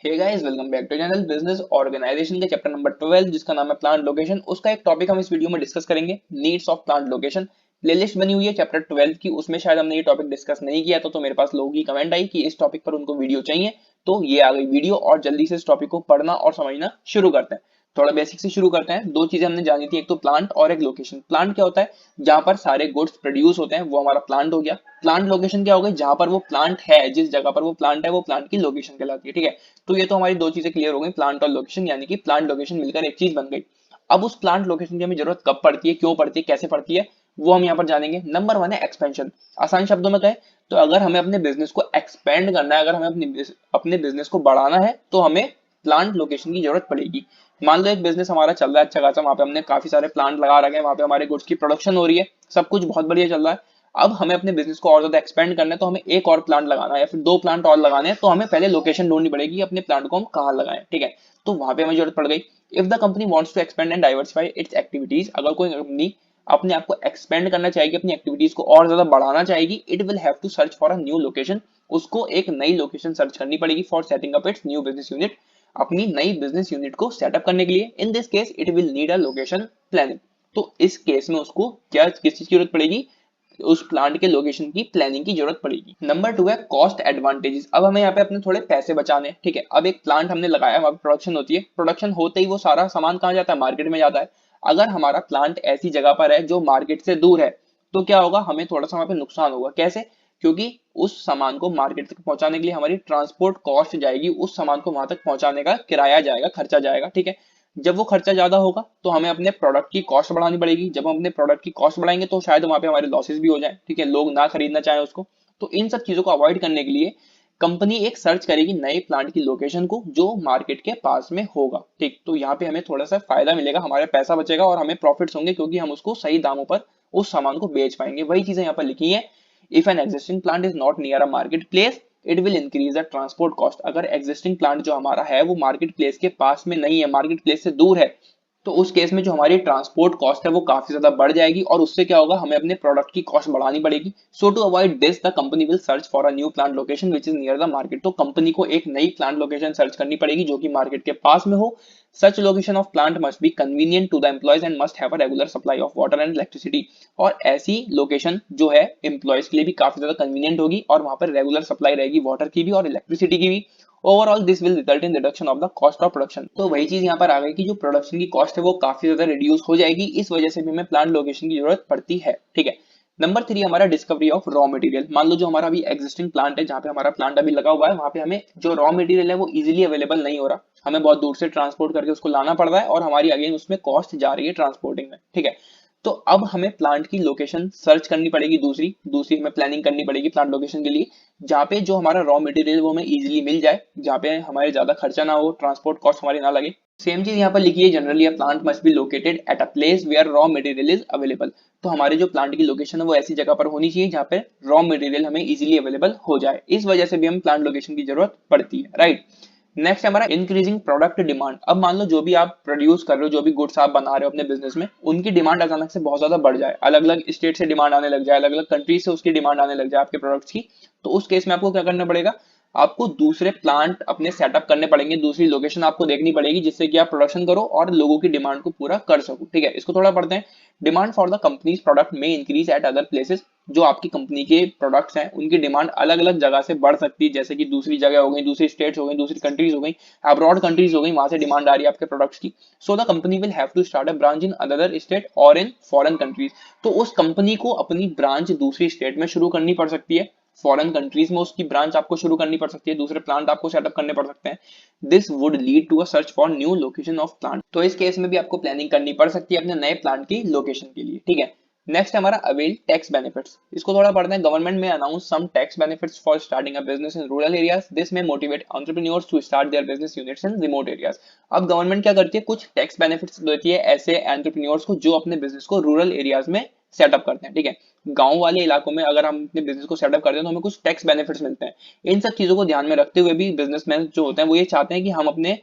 Hey guys, welcome back to channel business organisation के chapter number 12 जिसका नाम है प्लांट लोकेशन। उसका एक टॉपिक हम इस वीडियो में डिस्कस करेंगे, needs of plant location. Playlist बनी हुई है चैप्टर 12 की, उसमें शायद हमने ये टॉपिक डिस्कस नहीं किया था, तो मेरे पास लोगों की कमेंट आई कि इस टॉपिक पर उनको वीडियो चाहिए, तो ये आ गई वीडियो। और जल्दी से इस टॉपिक को पढ़ना और समझना शुरू करते हैं। थोड़ा बेसिक से शुरू करते हैं। दो चीजें हमने जानी थी, एक तो प्लांट और एक लोकेशन। प्लांट क्या होता है? जहां पर सारे गुड्स प्रोड्यूस होते हैं वो हमारा प्लांट हो गया। प्लांट लोकेशन क्या हो गई? जहां पर वो प्लांट है, जिस जगह पर वो प्लांट है वो प्लांट की लोकेशन कहलाती है। ठीक है, तो ये तो हमारी दो चीजें क्लियर हो गई, प्लांट और लोकेशन, यानी कि प्लांट लोकेशन मिलकर एक चीज बन गई। अब उस प्लांट लोकेशन की हमें जरूरत कब पड़ती है, क्यों पड़ती है, कैसे पड़ती है, वो हम यहाँ पर जानेंगे। नंबर वन है एक्सपेंशन। आसान शब्दों में कहें तो अगर हमें अपने बिजनेस को एक्सपेंड करना है, अगर हमें अपने बिजनेस को बढ़ाना है, तो हमें प्लांट लोकेशन की जरूरत पड़ेगी। मान लो एक बिजनेस हमारा चल रहा है अच्छा खासा, वहां पे हमने काफी सारे प्लांट लगा रखे हैं, वहां पे हमारे गुड्स की प्रोडक्शन हो रही है, सब कुछ बहुत बढ़िया चल रहा है। अब हमें अपने बिजनेस को और ज्यादा एक्सपेंड करना है, तो हमें एक और प्लांट लगाना है या फिर दो प्लांट और लगाने हैं, तो हमें पहले लोकेशन ढूंढनी पड़ेगी, अपने प्लांट को हम कहाँ लगाएं। ठीक है, तो वहां पे हमें जरूरत पड़ गई। If the company wants to expand and diversify its activities, अगर कोई कंपनी अपने आप को एक्सपेंड करना चाहेगी, अपनी एक्टिविटीज को और ज्यादा बढ़ाना चाहेगी, it will have to search for a new location. उसको एक नई लोकेशन सर्च करनी पड़ेगी for setting up its new business unit, अपनी नई बिजनेस यूनिट को सेटअप करने के लिए। In this case it will need a location planning. तो इस केस में उसको क्या, किस चीज की जरूरत पड़ेगी? उस प्लांट के लोकेशन की प्लानिंग की जरूरत पड़ेगी। नंबर टू है कॉस्ट एडवांटेजेस। अब हमें यहाँ पे अपने थोड़े पैसे बचाने हैं। ठीक है, अब एक प्लांट हमने लगाया, वहां पे प्रोडक्शन होती है, प्रोडक्शन होते ही वो सारा सामान कहाँ जाता है? मार्केट में जाता है। अगर हमारा प्लांट ऐसी जगह पर है जो मार्केट से दूर है, तो क्या होगा? हमें थोड़ा सा वहां पे नुकसान होगा। कैसे? क्योंकि उस सामान को मार्केट तक पहुंचाने के लिए हमारी ट्रांसपोर्ट कॉस्ट जाएगी, उस सामान को वहां तक पहुंचाने का किराया जाएगा, खर्चा जाएगा। ठीक है, जब वो खर्चा ज्यादा होगा तो हमें अपने प्रोडक्ट की कॉस्ट बढ़ानी पड़ेगी। जब हम अपने प्रोडक्ट की कॉस्ट बढ़ाएंगे तो शायद वहां पे हमारे लॉसेस भी हो जाए। ठीक है, लोग ना खरीदना चाहे उसको। तो इन सब चीजों को अवॉइड करने के लिए कंपनी एक सर्च करेगी नए प्लांट की लोकेशन को जो मार्केट के पास में होगा। ठीक, तो यहाँ पे हमें थोड़ा सा फायदा मिलेगा, हमारे पैसा बचेगा और हमें प्रॉफिट्स होंगे, क्योंकि हम उसको सही दामों पर उस सामान को बेच पाएंगे। वही चीजें यहाँ पर लिखी है। If an existing plant is not near a market place it will increase the transport cost. अगर एग्जिस्टिंग प्लांट जो हमारा है वो मार्केट प्लेस के पास में नहीं है, मार्केट प्लेस से दूर है, तो उस केस में जो हमारी ट्रांसपोर्ट कॉस्ट है वो काफी ज्यादा बढ़ जाएगी, और उससे क्या होगा? हमें अपने प्रोडक्ट की कॉस्ट बढ़ानी पड़ेगी। So to avoid this the company will search for a new plant location which is near the market. तो कंपनी को एक नई प्लांट लोकेशन सर्च करनी पड़ेगी जो कि मार्केट के पास में हो। Such location of plant must be convenient to the employees and must have a regular supply of water and electricity. और ऐसी लोकेशन जो है एम्प्लॉयज के लिए भी काफी ज्यादा कन्वीनियंट होगी, और वहां पर रेगुलर सप्लाई रहेगी वाटर की भी और इलेक्ट्रिसिटी की भी। Overall this will result in reduction of the cost of production. तो वही चीज यहाँ पर आ गई कि जो प्रोडक्शन की कॉस्ट है वो काफी ज्यादा रिड्यूस हो जाएगी, इस वजह से भी हमें प्लांट लोकेशन की जरूरत पड़ती है। ठीक है, नंबर थ्री हमारा डिस्कवरी ऑफ रॉ मटेरियल। मान लो जो हमारा अभी एग्जिस्टिंग प्लांट है, जहाँ पे हमारा प्लांट अभी लगा हुआ है, वहां पे हमें जो रॉ मटेरियल है वो इजीली अवेलेबल नहीं हो रहा, हमें बहुत दूर से ट्रांसपोर्ट करके उसको लाना पड़ रहा है, और हमारी अगेन उसमें कॉस्ट जा रही है ट्रांसपोर्टिंग में। ठीक है, तो अब हमें प्लांट की लोकेशन सर्च करनी पड़ेगी, दूसरी दूसरी हमें प्लानिंग करनी पड़ेगी प्लांट लोकेशन के लिए, जहाँ पे जो हमारा रॉ मटेरियल वो हमें इजीली मिल जाए, जहाँ पे हमारे ज्यादा खर्चा ना हो, ट्रांसपोर्ट कॉस्ट हमारी ना लगे। सेम चीज यहाँ पर लिखी है, generally a plant must be located at a place where raw material is available. तो हमारे जो प्लांट की लोकेशन है वो ऐसी जगह पर होनी चाहिए जहाँ पे रॉ मटेरियल हमें इजीली अवेलेबल हो जाए, इस वजह से भी हम प्लांट लोकेशन की जरूरत पड़ती है। राइट, नेक्स्ट हमारा इंक्रीजिंग प्रोडक्ट डिमांड। अब मान लो जो भी आप प्रोड्यूस कर रहे हो, जो भी गुड्स आप बना रहे हो अपने बिजनेस में, उनकी डिमांड अचानक से बहुत ज्यादा बढ़ जाए, अलग अलग स्टेट से डिमांड आने लग जाए, अलग अलग कंट्री से उसकी डिमांड आने लग जाए आपके प्रोडक्ट्स की। तो उस केस में आपको क्या करना पड़ेगा? आपको दूसरे प्लांट अपने सेटअप करने पड़ेंगे, दूसरी लोकेशन आपको देखनी पड़ेगी, जिससे कि आप प्रोडक्शन करो और लोगों की डिमांड को पूरा कर सको। ठीक है, इसको थोड़ा पढ़ते हैं। Demand for the companies product में इंक्रीज एट अदर प्लेसेस। जो आपकी कंपनी के प्रोडक्ट्स हैं उनकी डिमांड अलग अलग जगह से बढ़ सकती है, जैसे कि दूसरी जगह हो गई, दूसरी स्टेट्स हो गई, दूसरी कंट्रीज हो गई, अब्रॉड कंट्रीज हो गई, वहां से डिमांड आ रही है आपके प्रोडक्ट्स की। So the company will have to start a branch in other state और इन फॉरेन कंट्रीज। तो उस कंपनी को अपनी ब्रांच दूसरी स्टेट में शुरू करनी पड़ सकती है, फॉरेन कंट्रीज में उसकी ब्रांच आपको शुरू करनी पड़ सकती है, दूसरे प्लांट आपको सेटअप करने पड़ सकते हैं। This would lead to a search for new location of plant. तो इस केस में भी आपको प्लानिंग करनी पड़ सकती है अपने नए प्लांट की लोकेशन के लिए। ठीक है, नेक्स्ट हमारा अवेल टैक्स बेनिफिट्स। इसको थोड़ा पढ़ते हैं। गवर्नमेंट में announce some tax benefits for starting a business in rural areas. This में motivate entrepreneurs to start their business units in remote areas. अब गवर्नमेंट क्या करती है? कुछ टैक्स बेनिफिट्स देती है ऐसे एंटरप्रेन्योर्स को जो अपने बिजनेस को रूरल एरियाज में सेटअप करते हैं। ठीक है, गांव वाले इलाकों में अगर हम अपने बिजनेस को सेटअप करते हैं तो हमें कुछ टैक्स बेनिफिट्स मिलते हैं। इन सब चीजों को ध्यान में रखते हुए भी बिजनेसमैन जो होते हैं वो ये चाहते हैं कि हम अपने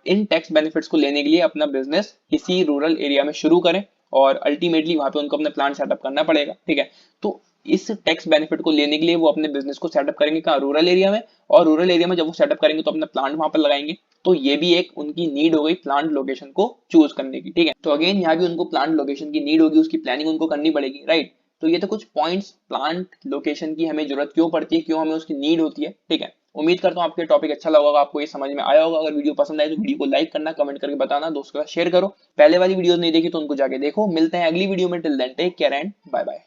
इन टैक्स बेनिफिट्स को लेने के लिए अपना बिजनेस किसी रूरल एरिया में शुरू करें, और अल्टीमेटली वहां पे उनको अपना प्लांट सेटअप करना पड़ेगा। ठीक है, तो इस टैक्स बेनिफिट को लेने के लिए वो अपने बिजनेस को सेटअप करेंगे कहाँ, रूरल एरिया में, और रूरल एरिया में जब वो सेटअप करेंगे तो अपना प्लांट वहां पर लगाएंगे। तो ये भी एक उनकी नीड हो गई प्लांट लोकेशन को चूज करने की, ठीक है। तो अगेन यहाँ भी उनको प्लांट लोकेशन की नीड होगी, उसकी प्लानिंग उनको करनी पड़ेगी, राइट। तो ये तो कुछ पॉइंट्स प्लांट लोकेशन की हमें जरूरत क्यों पड़ती है, क्यों हमें उसकी नीड होती है, ठीक है। उम्मीद करता हूँ आपको ये टॉपिक अच्छा लगा होगा, आपको ये समझ में आया होगा। अगर वीडियो पसंद आए तो वीडियो को लाइक करना, कमेंट करके बताना, दोस्तों के साथ शेयर करो। पहले वाली वीडियो नहीं देखी तो उनको जाके देखो। मिलते हैं अगली वीडियो में, till then take care and bye bye.